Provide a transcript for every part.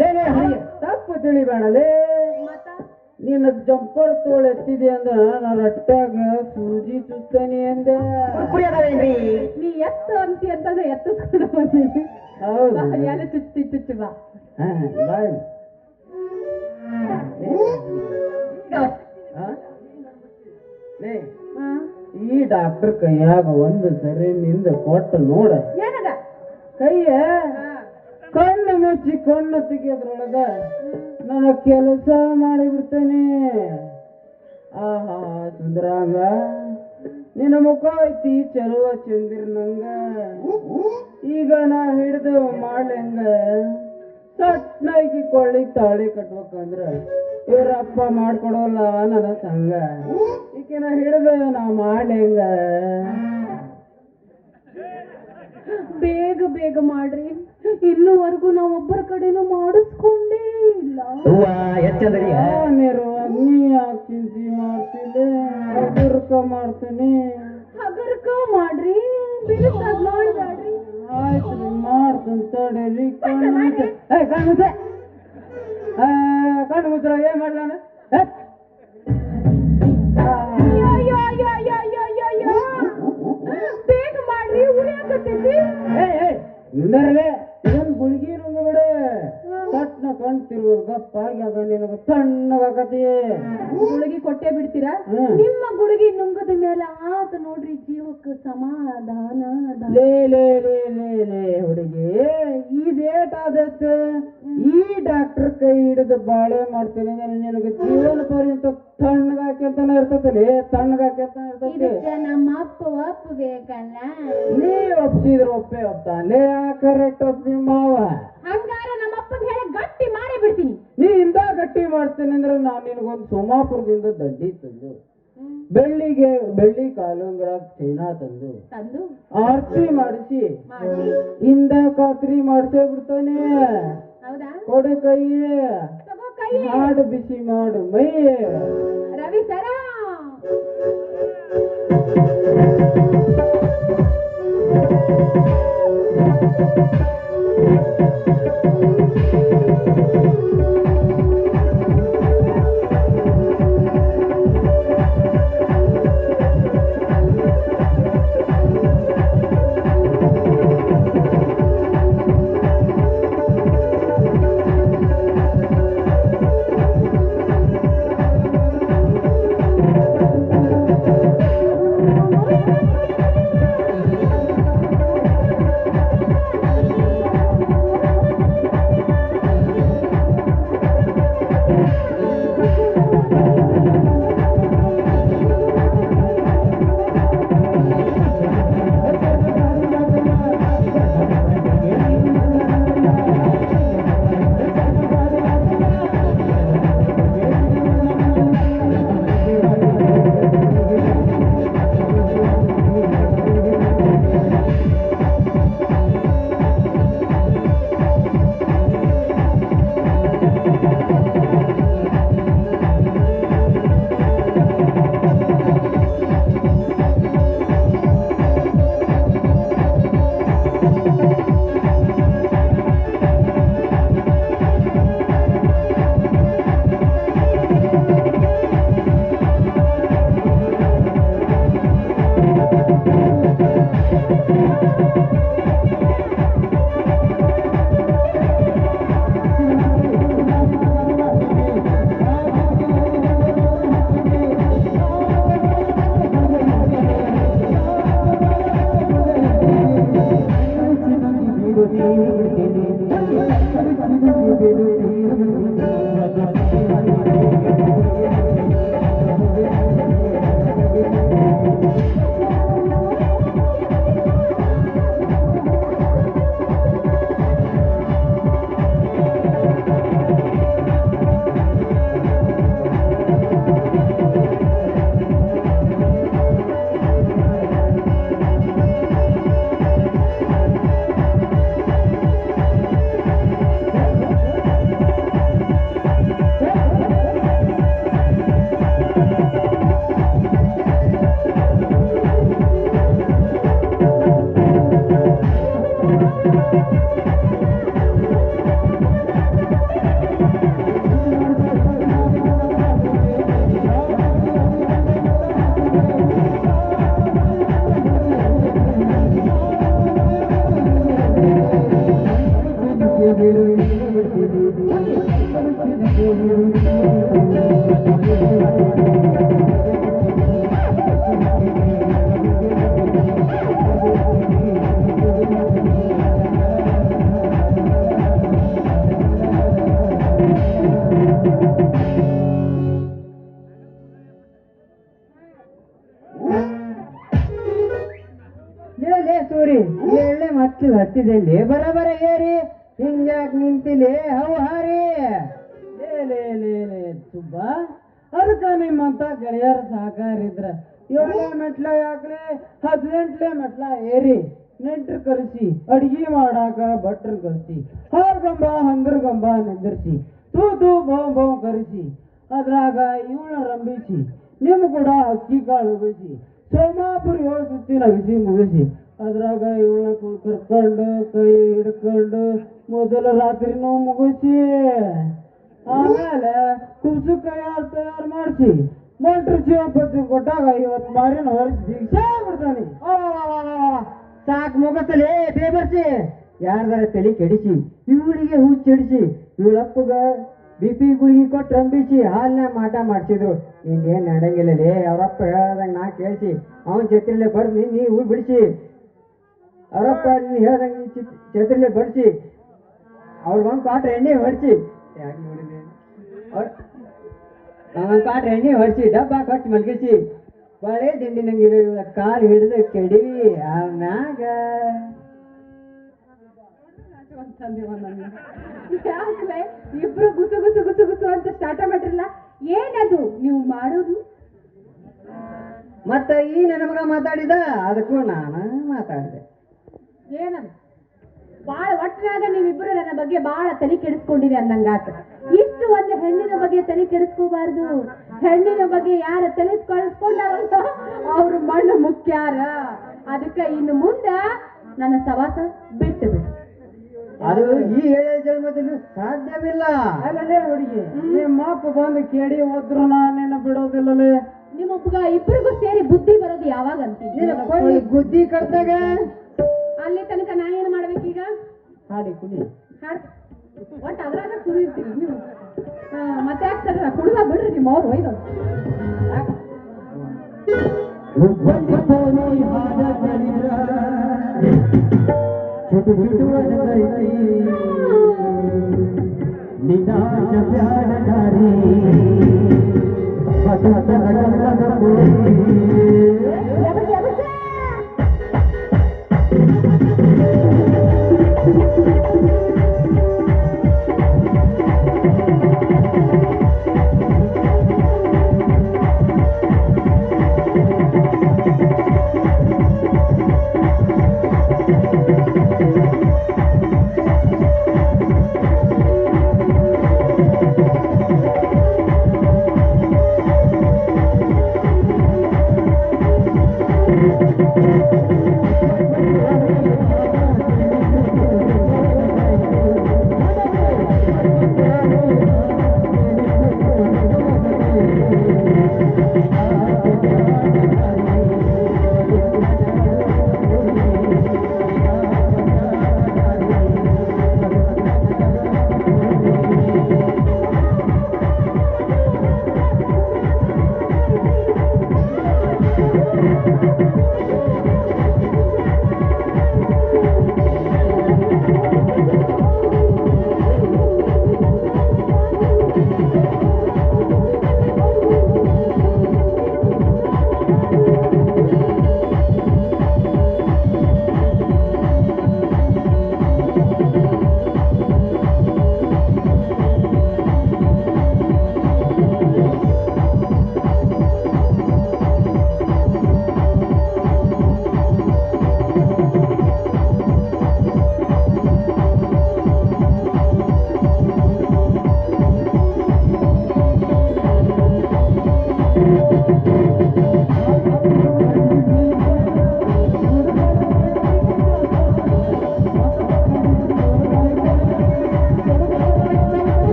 ಲೇ ಲೇ ಹಾಗೆ ತಪ್ಪು ತಿಳಿಬೇಡಲೇ. ನೀನು ಜಂಪರ್ ತೋಳು ಎತ್ತಿದೆ ಅಂದ್ರ ನಾನು ರಟ್ಟಾಗ ಸೂಜಿ ಚುಸ್ತಾನೆ ಅಂದೆ. ನೀ ಎತ್ತ ಅಂತಿ ಅಂತಂದ್ರೆ ಎತ್ತಿಸ್ಕೊಂಡು ಬಂದಿದ್ದೆ. ಹೌದು ಎಲ್ಲ ಚುಚ್ಚು ಬಾ. ಬಾಯ್. ಈ ಡಾಕ್ಟರ್ ಕೈಯಾಗ ಒಂದು ಸರಿ ನಿಂದ ಕೊಟ್ಟು ನೋಡ. ಏನದ ಕೈಯ ಕಣ್ಣು ಮುಚ್ಚಿ ಕಣ್ಣು ತೆಗೆಯೋದ್ರೊಳಗ ನನ್ನ ಕೆಲಸ ಮಾಡಿಬಿಡ್ತೇನೆ. ಆಹಾ ಸುಂದರಾಂಗ, ನಿನ್ನ ಮುಖ ಐತಿ ಚಲುವ ಚಂದಿರ್ನಂಗ. ಈಗ ನಾ ಹಿಡ್ದು ಮಾಡ್ಲಂಗ ಸಟ್ನಾಗಿ ಕೊಳ್ಳಿ ತಾಳಿ ಕಟ್ಬೇಕಂದ್ರ ಇವ್ರಪ್ಪ ಮಾಡ್ಕೊಡೋಲ್ಲ ನನ್ನ ಸಂಗ. ಈಕಿನ ಹಿಡ್ದು ನಾ ಮಾಡ್ಲಂಗ. ಬೇಗ ಬೇಗ ಮಾಡ್ರಿ, ಇನ್ನೂವರೆಗೂ ನಾವು ಒಬ್ಬರ ಕಡೆನೂ ಮಾಡಿಸ್ಕೊಂಡೇ ಇಲ್ಲ. ನೀ ಯಾಕೆ ಚಿಂತೆ ಮಾಡ್ತಿದ್ದೆ? ಹಗರ್ಕ ಮಾಡ್ತೀನಿ. ಹಗರ್ಕ ಮಾಡ್ರಿ, ಬಿರುಸಾಗಿ ನೋಡ್ಬೇಡ್ರಿ. ಆಯ್ತು ಮಾಡ್ತೀನಿ ತಡೀರಿ. ಕಣ್ಣು ಮುಚ್ಚ ಏನ್ ಮಾಡ್ಲಾನ? ಬೇಗ ಮಾಡ್ರಿ, ಉಳಿಯಾಕತ್ತೈತಿ. ನಿಂದರಲೇ ಇದೊಂದು ಗುಳಿಗೆ ನುಂಗ ಬಿಡು. ತಟ್ನ ಕಣ್ತಿರುವುದು ಗಪ್ಪಾಗಿ ಆಗ ನಿನಗ ತಣ್ಣಗಾಕತಿ. ಗುಳಿಗೆ ಕೊಟ್ಟೆ ಬಿಡ್ತೀರಾ? ನಿಮ್ಮ ಗುಳಿಗೆ ನುಂಗದ ಮೇಲೆ ಆತ ನೋಡ್ರಿ ಜೀವಕ್ಕೆ ಸಮಾಧಾನ. ಲೇ ಲೇ ಲೇ ಲೇ ಲೇ ಹುಡುಗಿ, ಇದೇಟ್ ಆದತ್ತ? ಈ ಡಾಕ್ಟರ್ ಕೈ ಹಿಡಿದು ಬಾಳೆ ಮಾಡ್ತೇನೆ ನಿನಗೆ ಜೀವನ ಪರ್ಯಂತ ತಣ್ಣಗಾಕ್ಯಂತಾನೆ ಇರ್ತತಲೇ, ತಣ್ಣಗಾಕ್ಯಂತಾನೆ ಇರ್ತೈತಿ. ನಮ್ಮ ಅಪ್ಪ ಒಪ್ಪಬೇಕಲ್ಲ. ನೀ ಒಪ್ಸಿದ್ರೆ ಒಪ್ಪೇ ಒಪ್ತಾನೆ. ಕರೆಕ್ಟ್ ಒಪ್ಪಿ ಮಾವ. ಹಂಗಾರ ನಮ್ಮ ಅಪ್ಪನ ಹೇಳಿ ಗಟ್ಟಿ ಮಾಡಿ ಬಿಡ್ತೀನಿ. ನೀ ಇಂದ ಗಟ್ಟಿ ಮಾಡ್ತೇನೆ ಅಂದ್ರೆ ನಾನು ನಿನಗೊಂದು ಸೋಮಾಪುರದಿಂದ ದಡ್ಡಿ ತಂದು, ಬೆಳ್ಳಿ ಕಾಲುಂಗ್ರ ಚೈನಾ ತಂದು ಆರ್ತಿ ಮಾಡಿಸಿ ಇಂದ ಖಾತ್ರಿ ಮಾಡ್ಸೇ ಬಿಡ್ತಾನೆ. ಕೊಡು ಕೈ, ಹಾಡು ಬಿಸಿ ಮಾಡು ಮೈ. ರವಿ ಸರ ಲೇ ಸೂರಿ ಎಳ್ಳೆ ಮತ್ತೆ ಹತ್ತಿದೆ ಬರಬರ ಏರಿ ಹಿಂಗ್ಯಾಕ್ ನಿಂತಿಲೆ ಅವು ಹಾರಿ ಲೇ ಸುಬ್ಬ ಅದಕ್ಕ ನಿಮ್ಮಂತ ಗೆಳೆಯರ ಸಹಕಾರ ಇದ್ರ 7 ಮೆಟ್ಲ ಯಾಕ್ಲೆ 18 ಮೆಟ್ಲ ಏರಿ ನೆಂಟ್ರು ಕರೆಸಿ ಅಡ್ಗಿ ಮಾಡಾಕ ಭಟ್ರು ಕರೆಸಿ ಹಾರ್ಗಂಬ ಹಂದ್ರಗಂಬ ನಿಂದಿರ್ಸಿ ತೂತು ಬಹು ಕರೆಸಿ ಅದ್ರಾಗ ಇವಳ ರಂಬಿಸಿ ನಿಮ್ ಕೂಡ ಅಕ್ಕಿ ಕಾಳು ಉಗಿಸಿ ಸೋಮಾಪುರ 7 ಸುತ್ತಿ ನಗಿಸಿ ಮುಗಿಸಿ ಅದ್ರಾಗ ಇವಳ ಕರ್ಕೊಂಡು ಕೈ ಹಿಡ್ಕೊಂಡು ಮೊದಲ ರಾತ್ರಿನೂ ಮುಗಿಸಿ ಆಮೇಲೆ ಕುಬ್ಸು ಕೈಯಾರು ತಯಾರು ಮಾಡಿಸಿ ಮೊಂಟ್ರು ಶಿವಪತಿ ಕೊಟ್ಟಾಗ 50 ಮಾರಿನ ಹೊರಸಿ ಭಿಕ್ಷೆ ಬಿಡ್ತಾನೆ ಸಾಕು ಮುಗಸಲೇ ಬೇಬರ್ಸಿ ಯಾರ್ದಾರ ತಲೆ ಕೆಡಿಸಿ ಇವಳಿಗೆ ಹುಚ್ಚಿಡಿಸಿ ಇವಳಪ್ಪಗ BP ಗುಳಿಗೆ ಕೊಟ್ಟು ರಂಬಿಸಿ ಹಾಲ್ನ ಮಾಟ ಮಾಡಿಸಿದ್ರು ನಿಂದೇನು ನಡೆಯಂಗಿಲ್ಲಲೇ ಅವರಪ್ಪ ಹೇಳ್ದಂಗೆ ನಾ ಕೇಳಿಸಿ ಅವನ ಛತ್ರಿಲೆ ಬಡ್ದು ನೀ ಉಳ್ ಬಿಡಿಸಿ ಅವರಪ್ಪ ನೀನು ಹೇಳ್ದಂಗೆ ನೀ ಛತ್ರಿಲೆ ಬಡಿಸಿ ಅವ್ರಿಗೊಂದು ಪಾಟ್ರೆ ಎಣ್ಣೆ ಹೊಡಿಸಿ ಯಾಕೆ ನೋಡಿದೆ ಅವನೊಂದು ಪಾಟ್ರೆ ಎಣ್ಣೆ ಹೊಡಿಸಿ ಡಬ್ಬ ಕೊಚ್ಚಿ ಮಲಗಿಸಿ ಬಳೆ ದಿಂಡಿ ನಂಗಿರೋ ಇವಳ ಕಾಲು ಹಿಡಿದು ಕೆಡಿವಿ ಆಮ್ಯಾಗ ಯಾಕೆ ಇಬ್ರು ಗುಸು ಗುಸು ಗುಸು ಗುಸು ಅಂತ ಸ್ಟಾರ್ಟ್ ಮಾಡಿರಲ್ಲ ಏನದು ನೀವು ಮಾಡೋದು ಮತ್ತ ಈ ನನ್ನ ಮಗ ಮಾತಾಡಿದ ಅದಕ್ಕೂ ನಾನು ಮಾತಾಡಿದೆ ಏನದು ಬಾಳ ಒಟ್ಟಿನಾಗ ನೀವಿಬ್ರು ನನ್ನ ಬಗ್ಗೆ ಬಾಳ ತಲೆ ಕೆಡಿಸ್ಕೊಂಡಿರಿ ಅಂದಂಗಾತ ಇಷ್ಟು ಒಂದು ಹೆಣ್ಣಿನ ಬಗ್ಗೆ ತಲೆ ಕೆಡಿಸ್ಕೋಬಾರ್ದು ಹೆಣ್ಣಿನ ಬಗ್ಗೆ ಯಾರ ತಲೆ ಕೆಡಿಸ್ಕೊಂಡಾರಂತ ಅವ್ರ ಮಣ್ಣು ಮುಖ್ಯಾರ ಅದಕ್ಕೆ ಇನ್ನು ಮುಂದ ನನ್ನ ಸವಾಸ ಬಿಟ್ಟು ಬಿಡು ಅದು ಈ 7 ಜನ್ಮದಲ್ಲಿ ಸಾಧ್ಯವಿಲ್ಲ ಅಲ್ಲೇ ಹುಡುಗಿ ನಿಮ್ಮ ಅಪ್ಪ ಬಂದು ಕೇಳಿ ಹೋದ್ರು ನಾನೇನ ಬಿಡೋದಿಲ್ಲಲೇ ನಿಮ್ಮೊಬ್ಬಗ ಇಬ್ಬರಿಗೂ ಸೇರಿ ಬುದ್ಧಿ ಬರೋದು ಯಾವಾಗ ಅಂತೀನಿ ಬುದ್ಧಿ ಕಡ್ದಾಗ ಅಲ್ಲಿ ತನಕ ನಾ ಏನು ಮಾಡ್ಬೇಕೀಗ ಹಾಡಿ ಕುಡಿ ಹಾಡ್ ಒಟ್ಟು ಅದ್ರಾಗ ಸುರಿರ್ತೀರಿ ನೀವು ಮತ್ತೆ ಯಾಕೆ ಕುಡ್ದ ಬಿಡ್ರಿ ನಿಮ್ಮ ಅವ್ರು ಒಯ್ದು ನಿನಾಶ ಪ್ಯಾರದಾರಿ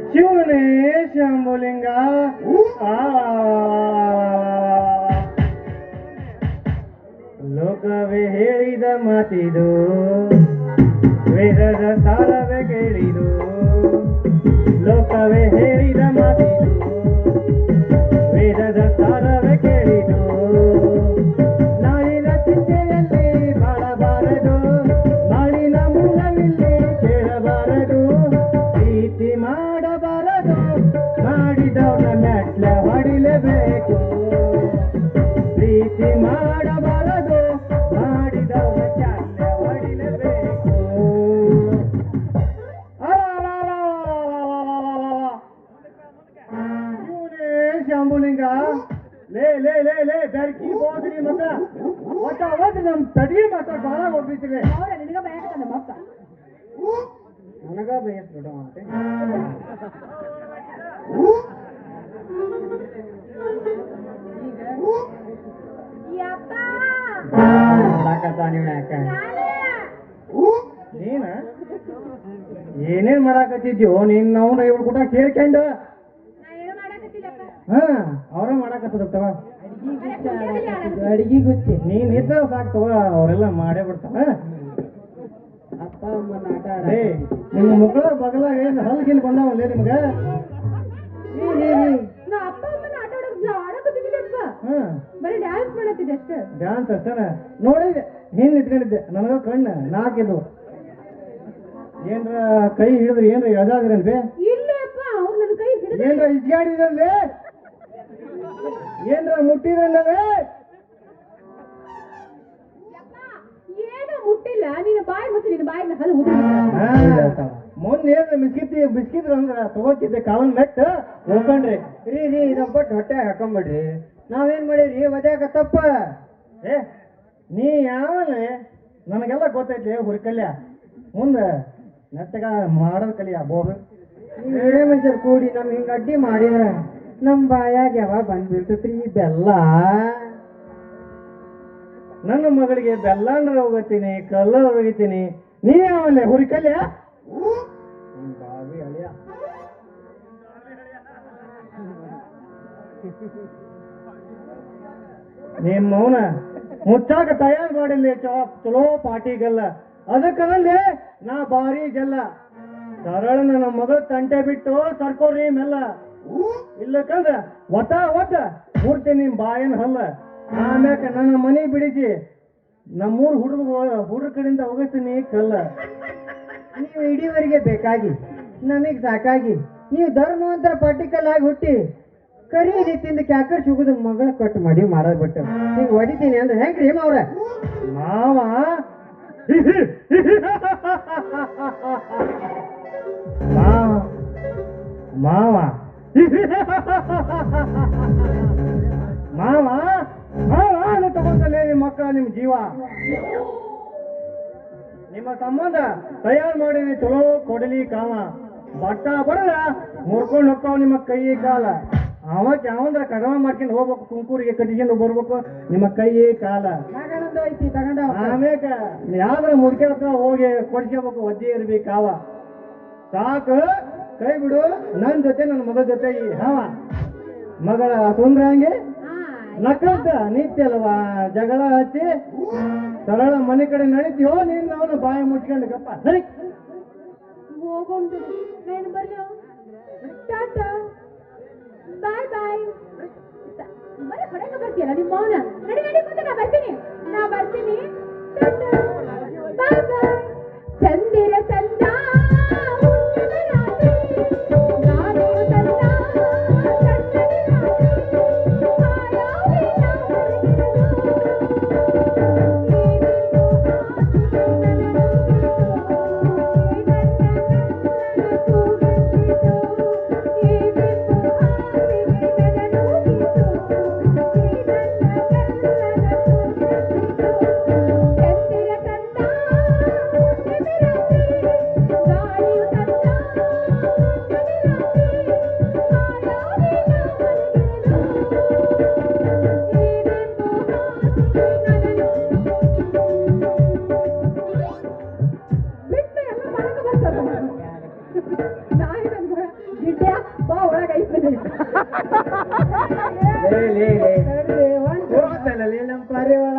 ಶಿವನೇ ಶಂಭುಲಿಂಗ ಲೋಕವೇ ಹೇಳಿದ ಮಾತಿದು ವೇದದ ಸಾರವೇ ಕೇಳಿದು ಲೋಕವೇ ಹೇಳಿದ ಮಾತಿದು ವೇದದ ಸಾರವೇ ಕೇಳಿದು ನಾಳಿನ ಚಿಂತೆಯಲ್ಲಿ ಬಾಳಬಾರದು ನಾಳಿನ ಮೂಲವಿಲ್ಲಿ ಕೇಳಬಾರದು ಪ್ರೀತಿ ಮಾಡಬಾರದು ಮಾಡಿದವನ ಮೆಟ್ಲ ಹೊಡಿಲೇಬೇಕು ಪ್ರೀತಿ ಮಾಡಬಾರದು ಮಾಡಿದವನ ಚಾಟ್ಲ ಹೊಡಿಲೇಬೇಕು ಇವನೇ ಶಂಭುಲಿಂಗ ಲೇ ಲೇ ಲೇ ಲೇ ಬೆರ್ಕಿ ಹೋದ್ರಿ ಮತ್ತ ಒಟ್ಟ ಹೋದ್ರಿ ನಮ್ ತಡಿ ಮತ್ತ ಬಾಳ ಹೋಗ್ಬಿಟ್ಟಿವೆ ನಿನಗ ಬಯಕ ನಮ್ಮಪ್ಪ ನನಗ ಬಯಸ್ ಬಿಡ ಅಂತೆ ಯಪ್ಪ ನೀವು ಯಾಕ ನೀನ ಏನೇನ್ ಮಾಡಾಕತ್ತಿದ್ಯೋ ನೀನ್ ನಾವು ಇವ್ರ ಕೂಟ ಸೇರ್ಕೊಂಡು ನಾ ಏನು ಮಾಡಕತ್ತಿಲ್ಲಪ್ಪ ಹಾ ಅವ್ರ ಮಾಡಾಕತ್ತದತ್ತವ ಅಡಿಗೆ ಗುಚ್ಚಿ ನೀನ್ ಇದ್ದ ಸಾಕ್ ತವ ಅವರೆಲ್ಲ ಮಾಡೇ ಬಿಡ್ತಾವ ಅಪ್ಪ ಅಮ್ಮನ ಆಟ ಆಡ ನಿಮ್ಮ ಮಕ್ಕಳ ಬಗಲಾಗ ಏನು ಹಲ್ಗಿಲ್ ಬಂದಾವಲ್ಲೇ ನಿಮ್ಗ ನಾ ಅಪ್ಪ ಅಮ್ಮನ ಆಟ ಆಡಕತ್ತಿದ್ದೀನಪ್ಪ ಹಾ ಬರೀ ಡ್ಯಾನ್ಸ್ ಮಾಡತ್ತಿದ್ದೆ ಅಷ್ಟೇ ಡ್ಯಾನ್ಸ್ ಅಷ್ಟನ ನೋಡಿದ್ದೆ ಹಿಂದ್ ನಿಂತ್ಕೊಂಡಿದ್ದೆ ನನಗ ಕಣ್ಣು ನಾಕಿದ್ವು ಏನ್ರ ಕೈ ಹಿಡಿದ್ರಿ ಏನ್ರ ಎಳ್ದಾದ್ರೇನ್ ಬೇ ಇಲ್ಲಪ್ಪ ಅವ್ರು ನನ್ನ ಕೈ ಹಿಡಿದು ಏನ್ರ ಇಜ್ಜಾಡಿದ್ರಲ್ಲಿ ಏನ್ರ ಮುಟ್ಟಿದ್ರಲ್ಲವೇ ಏನೋ ಮುಟ್ಟಿಲ್ಲ ನೀನು ಬಾಯಿ ಮುಚ್ಚಿ ನಿನ್ನ ಬಾಯಿನ ಹಲ್ಲು ಉದ್ರಿ ಮುಂದೆ ಏನ್ರ ಬಿಸ್ಕಿದ್ರ ಅಂದ್ರ ತಗೋತಿದ್ದೆ ಕಾಲನ್ ಮೆಟ್ಟ ಹೋಗ್ಕೊಂಡ್ರಿ ರೀ ಇದನ್ನ ಕೊಟ್ಟು ಹೊಟ್ಟೆ ಹಾಕೊಂಬಿಡ್ರಿ ನಾವೇನ್ ಮಾಡೀವ್ರಿ ಮದ್ಯಾಕ ತಪ್ಪ ಏ ನೀ ಯಾವಲೆ ನನಗೆಲ್ಲ ಗೊತ್ತೈತಿ ಹುರ್ಕಲ್ಯ ಮುಂದ ನೆಟ್ಟಗ ಮಾಡೋದ್ ಕಲಿಯ ಬೋರ್ ಬೇರೆ ಮನುಷ್ಯರು ಕೂಡಿ ನಮ್ ಹಿಂಗ ಅಡ್ಡಿ ಮಾಡಿದ್ರ ನಮ್ ಬಾಯಾಗ ಯಾವಾಗ ಬಂದ್ಬಿಡ್ತೈತ್ರಿ ಬೆಲ್ಲ ನನ್ನ ಮಗಳಿಗೆ ಬೆಲ್ಲನ ಹೋಗತ್ತೀನಿ ಕಲ್ಲ ಹೋಗಿತೀನಿ ನೀ ಯಾವಲೆ ಹುರ್ಕಲ್ಯ ಬಾವಿ ಅಳಿಯ ನಿಮ್ಮ ಮೌನ ಮುಚ್ಚಾಕ ತಯಾರು ಮಾಡಿಲ್ಲ ಚಲೋ ಪಾರ್ಟಿಗೆಲ್ಲ ಅದಕ್ಕಲ್ಲಿ ನಾ ಭಾರಿ ಗೆಲ್ಲ ಸರಳ ನನ್ನ ಮಗಳ ತಂಟೆ ಬಿಟ್ಟು ಸರ್ಕೋರಿ ಮೆಲ್ಲ ಇಲ್ಲಕಂದ್ರ ಒತ್ತ ಮೂರ್ತಿ ನಿಮ್ ಬಾಯನ್ ಹಲ್ಲ ಆಮ್ಯಾಕ ನನ್ನ ಮನೆ ಬಿಡಿಸಿ ನಮ್ಮೂರ್ ಹುಡುಗ ಕಡೆಯಿಂದ ಹೋಗಿಸ್ತೀನಿ ಕಲ್ಲ ನೀವು ಇಡೀವರೆಗೆ ಬೇಕಾಗಿ ನಮಗ್ ಸಾಕಾಗಿ ನೀವು ಧರ್ಮವಂತರ ಪಾರ್ಟಿಕಲ್ ಆಗಿ ಹುಟ್ಟಿ ಕರಿ ರೀತಿಯಿಂದ ಕ್ಯಾಕರ್ ಸುಗುದು ಮಗಳ ಕೊಟ್ಟು ಮದುವೆ ಮಾಡೋದ್ ಬಿಟ್ಟು ಹಿಂಗ್ ಹೊಡಿತೀನಿ ಅಂದ್ರೆ ಹೆಂಗ್ರಿ ಅವ್ರ ಮಾವ ಮಾವ ಮಾವ ಮಾವ ತಗೊಂಡಲ್ಲೇ ನಿಮ್ಮ ಮಕ್ಕಳ ನಿಮ್ ಜೀವ ನಿಮ್ಮ ಸಂಬಂಧ ತಯಾರು ಮಾಡೀನಿ ಚಲೋ ಕೊಡಲಿ ಕಾಮ ಬಟ್ಟ ಬಡದ ಮುರ್ಕೊಂಡು ಹೋಗ್ತಾವ ನಿಮ್ಮ ಕೈ ಕಾಲ ಅವಕ್ಕೆ ಯಾವಂದ್ರ ಕಡವ ಮಾಡ್ಕೊಂಡು ಹೋಗ್ಬೇಕು ಕುಂಕೂರಿಗೆ ಕಟ್ಟಿಕೊಂಡು ಬರ್ಬೇಕು ನಿಮ್ಮ ಕೈ ಕಾಲ ಐತಿ ತಗೊಂಡ ಆಮೇಕ ಯಾವ್ದ್ರ ಮುದ್ಕೆ ಹತ್ರ ಹೋಗಿ ಕೊಡ್ಸ್ಕೋಬೇಕು ಒದ್ದೆ ಇರ್ಬೇಕಾವ ಸಾಕು ಕೈ ಬಿಡು ನನ್ ಜೊತೆ ನನ್ನ ಮಗಳ ಜೊತೆ ಈ ಹಾವ ಮಗಳ ಸುಂದ್ರ ಹಂಗೆ ನಕ್ಕಂತ ನಿತ್ಯ ಅಲ್ವಾ ಜಗಳ ಹಚ್ಚಿ ಸರಳ ಮನೆ ಕಡೆ ನಡೀತೀವೋ ನೀನ್ ಅವನು ಬಾಯಿ ಮುಚ್ಕೊಂಡು ಗಪ್ಪ ನಡಿ ಹೋಗೊಂಡು ನಾನು ಬರ್ಲಿ ಟಾಟಾ ಬಾಯ್ ಬಾಯ್ ಬರೀ ಹೊಡೆಗೆ ಬರ್ತೀಯಲ್ಲ ನಿಮ್ಮ ಮೌನ ನಡಿ ನಡಿ ಮುಂದೆ ನಾ ಬರ್ತೀನಿ ಬಾಯ್ ಬಾಯ್ ಚಂದಿರ ಚಂದ ನಾಯಿ ನನ್ ಮಗ ಗಿಡ್ಡ ಬಾ ಒಳಗೆ ಐತೆ ನಮ್ಮ ಪಾರಿವಾಳ